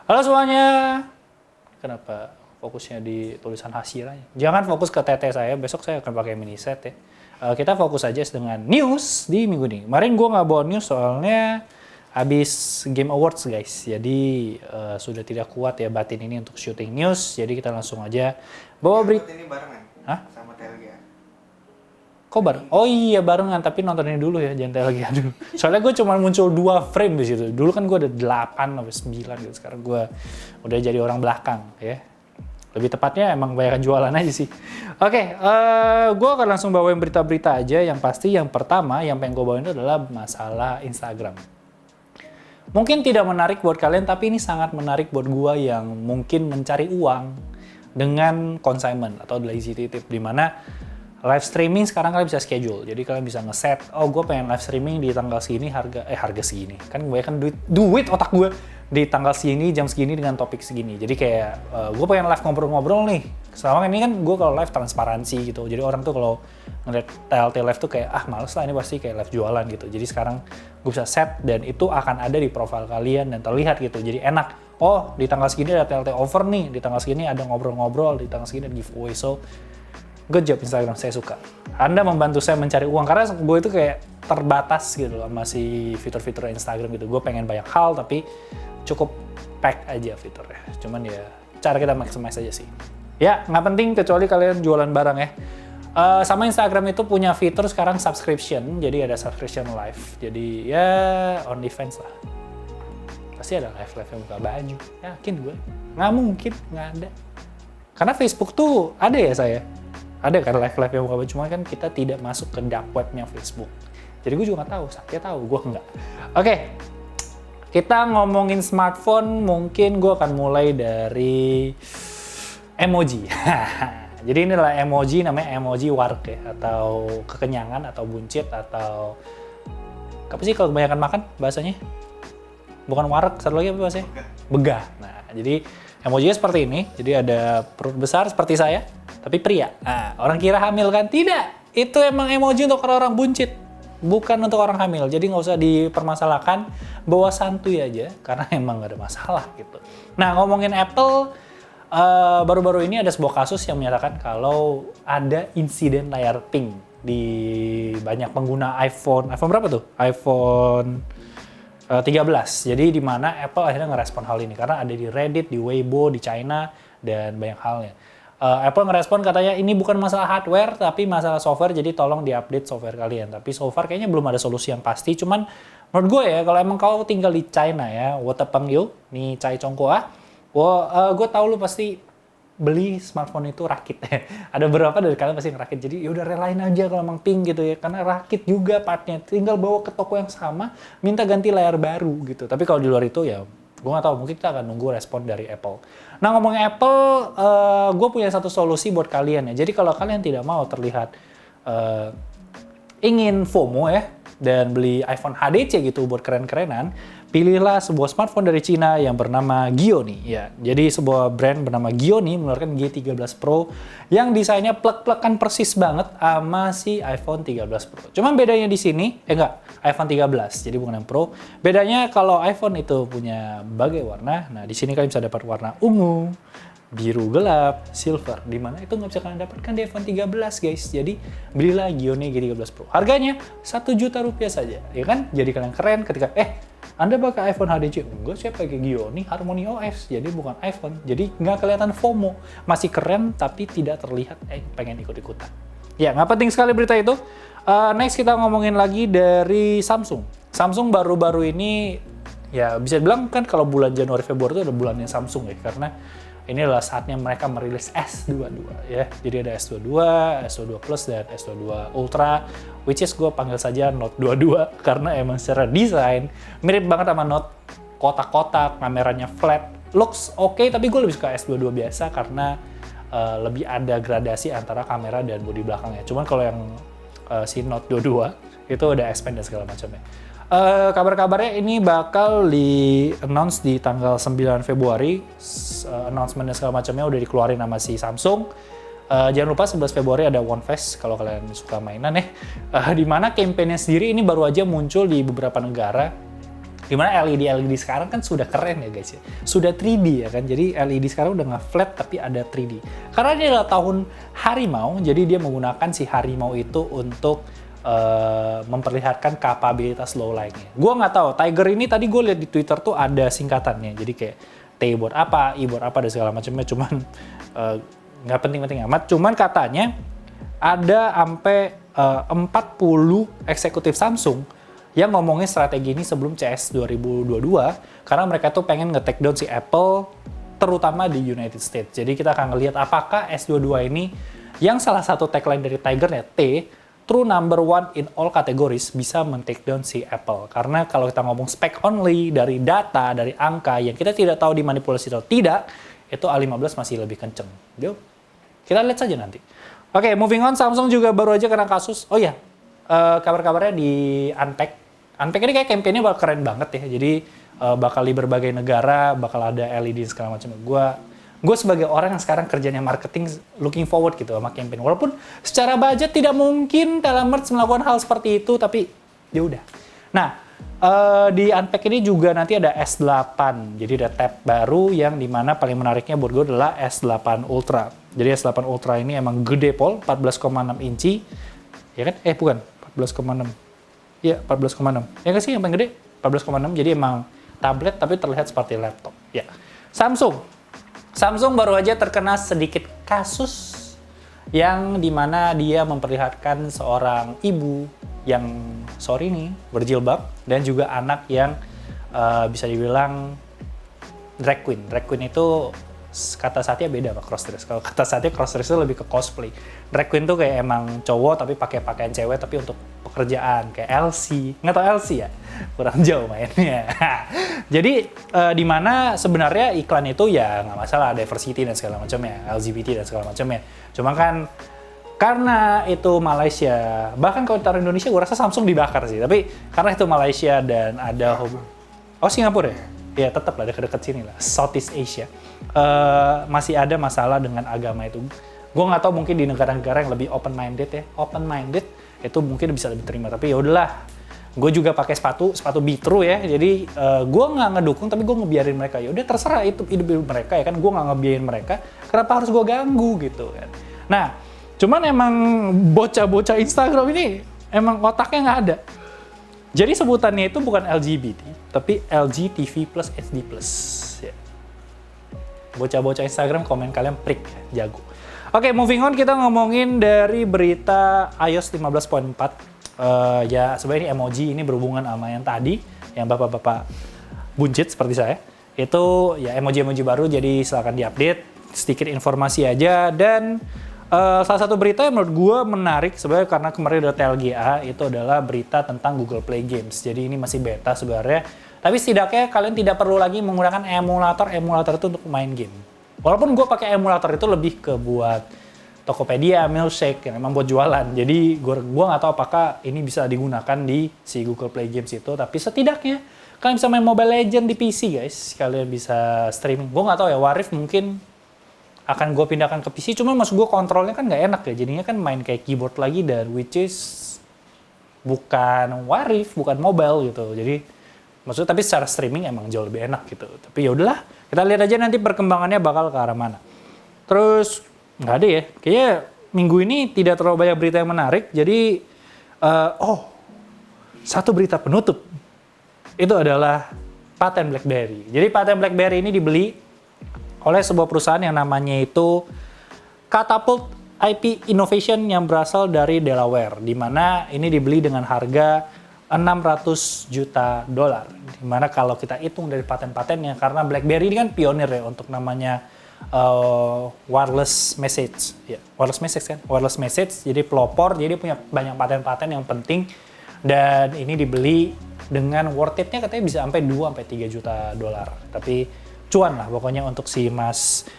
Halo semuanya. Kenapa fokusnya di tulisan hasilnya? Jangan fokus ke TT saya, besok saya akan pakai mini set ya. Kita fokus aja dengan news di minggu ini. Kemarin gue nggak bawa news soalnya habis Game Awards guys. Jadi sudah tidak kuat ya batin ini untuk syuting news. Jadi kita langsung aja bawa berita. Ini barengan? Hah? Sama TLG. Kok bareng? Oh iya barengan, tapi nontonnya dulu ya, jangan lagi dulu. Soalnya gue cuma muncul 2 frame di situ. Dulu kan gue ada 8 sampai 9 gitu. Sekarang gue udah jadi orang belakang ya. Lebih tepatnya emang banyak jualan aja sih. Oke, gue akan langsung bawain berita-berita aja. Yang pasti yang pertama yang pengen gue bawain itu adalah masalah Instagram. Mungkin tidak menarik buat kalian, tapi ini sangat menarik buat gue yang mungkin mencari uang dengan consignment atau lazy titip, di mana live streaming sekarang kalian bisa schedule. Jadi kalian bisa ngeset, oh gue pengen live streaming di tanggal segini harga segini. Kan gue kan duit otak gue di tanggal segini, jam segini dengan topik segini. Jadi kayak gue pengen live ngobrol-ngobrol nih. Selama ini kan gue kalau live transparansi gitu. Jadi orang tuh kalau ngeliat TLT live tuh kayak males lah ini pasti kayak live jualan gitu. Jadi sekarang gue bisa set dan itu akan ada di profile kalian dan terlihat gitu. Jadi enak. Oh di tanggal segini ada TLT offer nih, di tanggal segini ada ngobrol-ngobrol, di tanggal segini ada giveaway. So good job Instagram, saya suka. Anda membantu saya mencari uang, karena gue itu kayak terbatas gitu loh sama si fitur-fitur Instagram gitu. Gue pengen banyak hal, tapi cukup pack aja fiturnya. Cuman ya, cara kita maximize aja sih. Ya, nggak penting kecuali kalian jualan barang ya. Sama Instagram itu punya fitur sekarang subscription, jadi ada subscription live. Jadi ya, OnlyFans lah. Pasti ada live-live yang buka baju. Yakin gue. Nggak mungkin, nggak ada. Karena Facebook tuh ada ya saya. Ada kan live-live yang buka baju, cuma kan kita tidak masuk ke dark webnya Facebook. Jadi gue juga nggak tahu, saya tahu, gue nggak. Oke, kita ngomongin smartphone, mungkin gue akan mulai dari emoji. Jadi ini adalah emoji, namanya emoji warg ya, atau kekenyangan, atau buncit, atau apa sih kalau kebanyakan makan bahasanya? Bukan warg, satu lagi apa bahasanya? Begah. Nah, jadi emojinya seperti ini, jadi ada perut besar seperti saya, tapi pria. Nah, orang kira hamil kan? Tidak, itu emang emoji untuk orang-orang buncit, bukan untuk orang hamil. Jadi nggak usah dipermasalahkan, bawa santuy aja, karena emang nggak ada masalah gitu. Nah, ngomongin Apple, baru-baru ini ada sebuah kasus yang menyatakan kalau ada insiden layar pink di banyak pengguna iPhone. iPhone berapa tuh? iPhone 13. Jadi di mana Apple akhirnya ngerespon hal ini karena ada di Reddit, di Weibo, di China dan banyak halnya. Apple ngerespon katanya ini bukan masalah hardware tapi masalah software, jadi tolong diupdate software kalian. Tapi so far kayaknya belum ada solusi yang pasti. Cuman menurut gue ya kalau emang kau tinggal di China ya, Wotepengyu, nih Cai Chongkoa, gue tahu lu pasti beli smartphone itu rakit ya. Ada beberapa dari kalian pasti ngerakit. Jadi ya udah relain aja kalau emang pink gitu ya. Karena rakit juga partnya. Tinggal bawa ke toko yang sama, minta ganti layar baru gitu. Tapi kalau di luar itu ya gue nggak tahu. Mungkin kita akan nunggu respon dari Apple. Nah ngomongin Apple, gue punya satu solusi buat kalian ya. Jadi kalau kalian tidak mau terlihat ingin FOMO ya dan beli iPhone HDC gitu buat keren-kerenan, pilihlah sebuah smartphone dari Cina yang bernama Gionee ya. Jadi sebuah brand bernama Gionee mengeluarkan G13 Pro yang desainnya plek-plekan persis banget sama si iPhone 13 Pro. Cuman bedanya di sini, iPhone 13, jadi bukan yang Pro. Bedanya kalau iPhone itu punya berbagai warna, nah di sini kalian bisa dapat warna ungu, biru gelap, silver, di mana itu nggak bisa kalian dapatkan di iPhone 13 guys. Jadi belilah Gionee G13 Pro. Harganya 1 juta rupiah saja, ya kan? Jadi kalian keren ketika Anda pakai iPhone HDC, enggak saya pakai Gionee Harmony OS, jadi bukan iPhone. Jadi nggak kelihatan FOMO, masih keren tapi tidak terlihat pengen ikut-ikutan. Ya nggak penting sekali berita itu. Next kita ngomongin lagi dari Samsung. Samsung baru-baru ini ya bisa dibilang kan kalau bulan Januari Februari itu ada bulannya Samsung ya, karena ini adalah saatnya mereka merilis S22 ya. Jadi ada S22, S22 Plus, dan S22 Ultra, which is gue panggil saja Note 22 karena emang secara desain mirip banget sama Note, kotak-kotak, kameranya flat, looks oke, tapi gue lebih suka S22 biasa karena lebih ada gradasi antara kamera dan bodi belakangnya. Cuman kalau yang si Note 22 itu ada expand dan segala macamnya. Kabar-kabarnya ini bakal di-announce di tanggal 9 Februari. Announcement dan segala macamnya udah dikeluarin sama si Samsung. Jangan lupa 11 Februari ada One Fest kalau kalian suka mainan ya. Di mana campaign-nya sendiri ini baru aja muncul di beberapa negara. Dimana LED sekarang kan sudah keren ya guys ya. Sudah 3D ya kan. Jadi LED sekarang udah nggak flat tapi ada 3D. Karena dia adalah tahun harimau, jadi dia menggunakan si harimau itu untuk memperlihatkan kapabilitas low light-nya. Gue nggak tahu, Tiger ini tadi gue lihat di Twitter tuh ada singkatannya. Jadi kayak T buat apa, I buat apa, dan segala macamnya. Cuman nggak penting-penting amat. Cuman katanya ada sampai 40 eksekutif Samsung yang ngomongin strategi ini sebelum CS 2022 karena mereka tuh pengen nge-take down si Apple terutama di United States. Jadi kita akan ngelihat apakah S22 ini yang salah satu tagline dari Tiger-nya T, true number one in all categories, bisa men-take down si Apple. Karena kalau kita ngomong spek only dari data, dari angka yang kita tidak tahu dimanipulasi atau tidak, itu A15 masih lebih kenceng. Yuk, kita lihat saja nanti. Oke, moving on, Samsung juga baru aja kena kasus. Oh iya, kabar-kabarnya di Unpack. Unpack ini kayak campaign-nya bakal keren banget ya. Jadi bakal di berbagai negara, bakal ada LED segala macam. Gue sebagai orang yang sekarang kerjanya marketing, looking forward gitu sama campaign. Walaupun secara budget tidak mungkin Telemerts melakukan hal seperti itu, tapi ya udah. Nah, di Unpack ini juga nanti ada S8. Jadi ada tab baru yang dimana paling menariknya buat gue adalah S8 Ultra. Jadi S8 Ultra ini emang gede pol, 14,6 inci. Ya kan? Bukan, 14,6. Iya, 14,6. Ya nggak sih yang paling gede? 14,6, jadi emang tablet tapi terlihat seperti laptop. Ya. Samsung baru aja terkena sedikit kasus yang dimana dia memperlihatkan seorang ibu yang berjilbab dan juga anak yang bisa dibilang drag queen. Drag queen itu kata Satya beda sama cross dress. Kalau kata Satya cross dress itu lebih ke cosplay. Drag queen tuh kayak emang cowok tapi pakai pakaian cewek tapi untuk pekerjaan kayak LC. Nggak tau LC ya? Kurang jauh mainnya. Jadi di mana sebenarnya iklan itu ya nggak masalah diversity dan segala macamnya, LGBT dan segala macamnya. Cuma kan karena itu Malaysia, bahkan kalau ditaruh Indonesia gue rasa Samsung dibakar sih. Tapi karena itu Malaysia dan ada Singapura ya? Ya tetap lah dekat-dekat sini lah, Southeast Asia. Masih ada masalah dengan agama itu. Gue nggak tahu, mungkin di negara-negara yang lebih open-minded ya. Open-minded itu mungkin bisa lebih terima. Tapi ya udahlah, gue juga pakai sepatu Be-True ya. Jadi gue nggak ngedukung, tapi gue ngebiarin mereka. Ya udah terserah itu hidup mereka ya kan. Gue nggak ngebiarin mereka. Kenapa harus gue ganggu gitu kan? Nah, cuman emang bocah-bocah Instagram ini emang otaknya nggak ada. Jadi sebutannya itu bukan LGBT, tapi LG TV plus HD plus. Ya. Bocah-bocah Instagram komen kalian prik, jago. Oke, moving on, kita ngomongin dari berita iOS 15.4. Ya sebenarnya emoji ini berhubungan sama yang tadi, yang bapak-bapak buncit seperti saya. Itu ya emoji-emoji baru, jadi silakan diupdate. Sedikit informasi aja, dan salah satu berita yang menurut gue menarik sebenarnya karena kemarin ada TLGA, itu adalah berita tentang Google Play Games. Jadi ini masih beta sebenarnya, tapi setidaknya kalian tidak perlu lagi menggunakan emulator itu untuk main game. Walaupun gue pakai emulator itu lebih ke buat Tokopedia, Milkshake yang emang buat jualan. Jadi gue nggak tahu apakah ini bisa digunakan di si Google Play Games itu, tapi setidaknya kalian bisa main Mobile Legends di PC guys. Kalian bisa streaming. Gue nggak tahu ya, Warif mungkin akan gue pindahkan ke PC, cuma maksud gue kontrolnya kan nggak enak ya, jadinya kan main kayak keyboard lagi, dan which is bukan Warif, bukan mobile gitu. Jadi maksudnya tapi secara streaming emang jauh lebih enak gitu. Tapi ya udahlah, kita lihat aja nanti perkembangannya bakal ke arah mana. Terus nggak ada ya, kayaknya minggu ini tidak terlalu banyak berita yang menarik. Jadi satu berita penutup itu adalah paten BlackBerry. Jadi paten BlackBerry ini dibeli oleh sebuah perusahaan yang namanya itu Catapult IP Innovation yang berasal dari Delaware, di mana ini dibeli dengan harga $600 juta. Di mana kalau kita hitung dari paten-patennya, karena BlackBerry ini kan pionir ya untuk namanya wireless message. Ya, wireless message kan? Wireless message, jadi pelopor, jadi punya banyak paten-paten yang penting, dan ini dibeli dengan worth it-nya katanya bisa sampai 2-3 juta dolar. Tapi cuan lah pokoknya untuk si Mas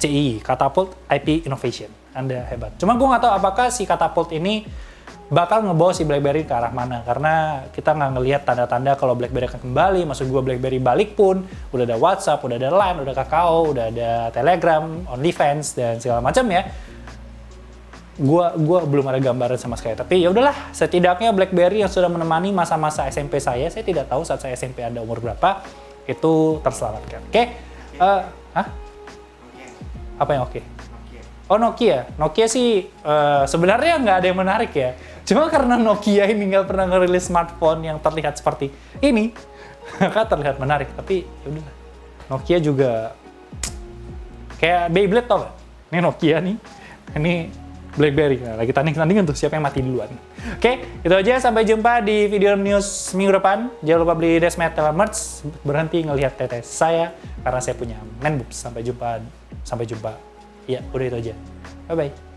CI, Catapult IP Innovation. Anda hebat. Cuma gue nggak tahu apakah si Catapult ini bakal ngebawa si BlackBerry ke arah mana, karena kita nggak ngelihat tanda-tanda kalau BlackBerry akan kembali. Maksud gue BlackBerry balik pun udah ada WhatsApp, udah ada Line, udah Kakao, udah ada Telegram, OnlyFans dan segala macam ya. gua belum ada gambaran sama sekali. Tapi ya udahlah, setidaknya BlackBerry yang sudah menemani masa-masa SMP saya tidak tahu saat saya SMP ada umur berapa, itu terselamatkan. Oke? Hah? Apa yang oke? Oh, Nokia. Nokia sih sebenarnya nggak ada yang menarik ya. Cuma karena Nokia ini nggak pernah ngerilis smartphone yang terlihat seperti ini, maka terlihat menarik. Tapi ya udahlah. Nokia juga kayak Beyblade, tau gak? Ini Nokia nih, ini BlackBerry. Nah, lagi tanding-tandingan tuh siapa yang mati duluan. Oke, itu aja. Sampai jumpa di video news minggu depan. Jangan lupa beli Desmetal merch. Berhenti ngelihat tetes saya karena saya punya man boobs. Sampai jumpa. Ya, udah itu aja. Bye-bye.